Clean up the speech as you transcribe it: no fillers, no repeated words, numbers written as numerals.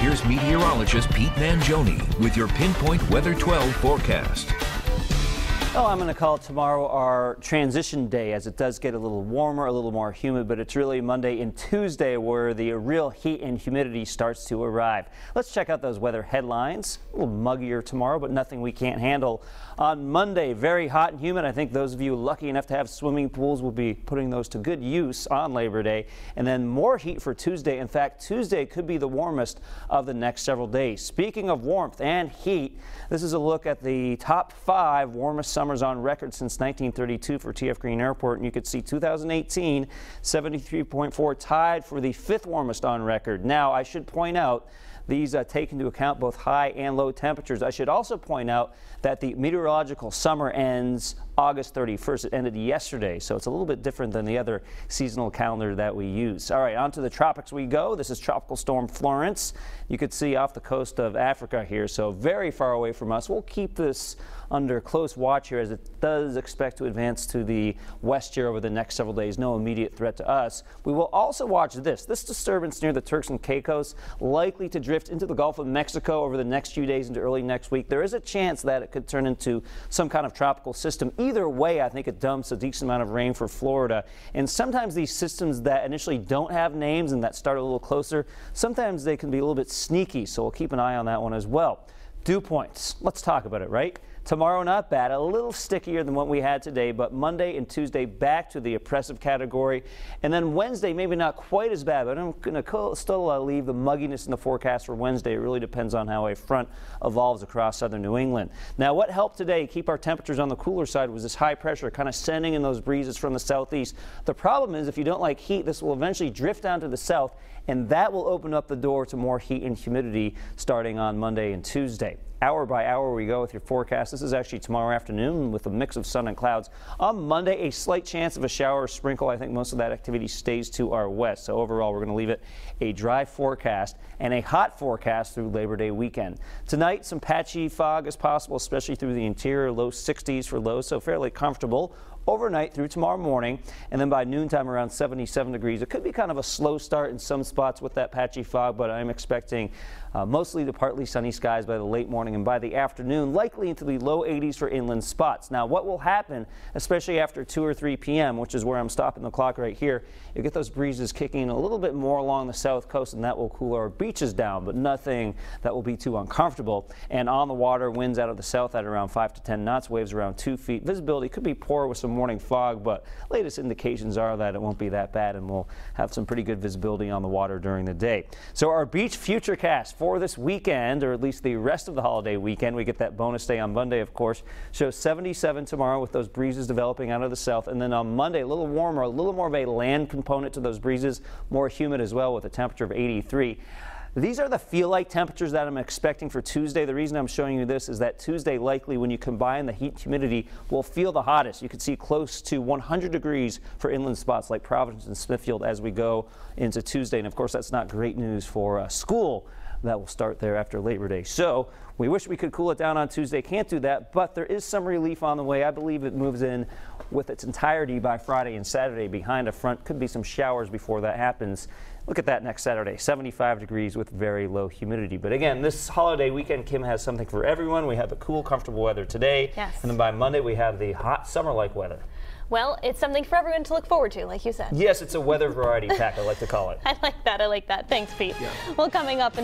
here's meteorologist Pete Mangione with your Pinpoint Weather 12 forecast. Oh, I'm going to call it tomorrow our transition day, as it does get a little warmer, a little more humid, but it's really Monday and Tuesday where the real heat and humidity starts to arrive. Let's check out those weather headlines. A little muggier tomorrow, but nothing we can't handle. On Monday, very hot and humid. I think those of you lucky enough to have swimming pools will be putting those to good use on Labor Day. And then more heat for Tuesday. In fact, Tuesday could be the warmest of the next several days. Speaking of warmth and heat, this is a look at the top 5 warmest summers on record since 1932 for TF Green Airport, and you could see 2018 73.4 tied for the 5th warmest on record. Now I should point out these take into account both high and low temperatures. I should also point out that the meteorological summer ends August 31st. It ended yesterday, so it's a little bit different than the other seasonal calendar that we use. All right, on to the tropics we go. This is Tropical Storm Florence. You could see off the coast of Africa here, so very far away from us. We'll keep this under close watch here as it does expect to advance to the west here over the next several days. No immediate threat to us. We will also watch this disturbance near the Turks and Caicos, likely to drift into the Gulf of Mexico over the next few days into early next week. There is a chance that it could turn into some kind of tropical system. Either way, I think it dumps a decent amount of rain for Florida. And sometimes these systems that initially don't have names and that start a little closer, sometimes they can be a little bit sneaky, so we'll keep an eye on that one as well. Dew points. Let's talk about it, right? Tomorrow, not bad, a little stickier than what we had today, but Monday and Tuesday back to the oppressive category. And then Wednesday, maybe not quite as bad, but I'm going to still leave the mugginess in the forecast for Wednesday. It really depends on how a front evolves across southern New England. Now, what helped today keep our temperatures on the cooler side was this high pressure kind of sending in those breezes from the southeast. The problem is if you don't like heat, this will eventually drift down to the south, and that will open up the door to more heat and humidity starting on Monday and Tuesday. Hour by hour we go with your forecast. This is actually tomorrow afternoon with a mix of sun and clouds. On Monday, a slight chance of a shower or sprinkle. I think most of that activity stays to our west. So overall, we're going to leave it a dry forecast and a hot forecast through Labor Day weekend. Tonight, some patchy fog is possible, especially through the interior, low 60s for lows, so fairly comfortable overnight through tomorrow morning, and then by noontime around 77 degrees. It could be kind of a slow start in some spots with that patchy fog, but I'm expecting mostly to partly sunny skies by the late morning, and by the afternoon likely into the low 80s for inland spots. Now what will happen, especially after 2 or 3 p.m., which is where I'm stopping the clock right here, you get those breezes kicking a little bit more along the south coast, and that will cool our beaches down, but nothing that will be too uncomfortable. And on the water, winds out of the south at around 5 to 10 knots, waves around 2 feet. Visibility could be poor with some morning fog, but latest indications are that it won't be that bad, and we'll have some pretty good visibility on the water during the day. So our beach futurecast for this weekend, or at least the rest of the holiday weekend, we get that bonus day on Monday, of course, shows 77 tomorrow with those breezes developing out of the south, and then on Monday a little warmer, a little more of a land component to those breezes, more humid as well with a temperature of 83. These are the feel-like temperatures that I'm expecting for Tuesday. The reason I'm showing you this is that Tuesday likely, when you combine the heat and humidity, will feel the hottest. You can see close to 100 degrees for inland spots like Providence and Smithfield as we go into Tuesday. And of course, that's not great news for school that will start there after Labor Day. So we wish we could cool it down on Tuesday. Can't do that, but there is some relief on the way. I believe it moves in with its entirety by Friday and Saturday behind a front. Could be some showers before that happens. Look at that next Saturday, 75 degrees with very low humidity. But again, this holiday weekend, Kim, has something for everyone. We have the cool, comfortable weather today. Yes. And then by Monday, we have the hot summer-like weather. Well, it's something for everyone to look forward to, like you said. Yes, it's a weather variety pack, I like to call it. I like that. I like that. Thanks, Pete. Yeah. Well, coming up.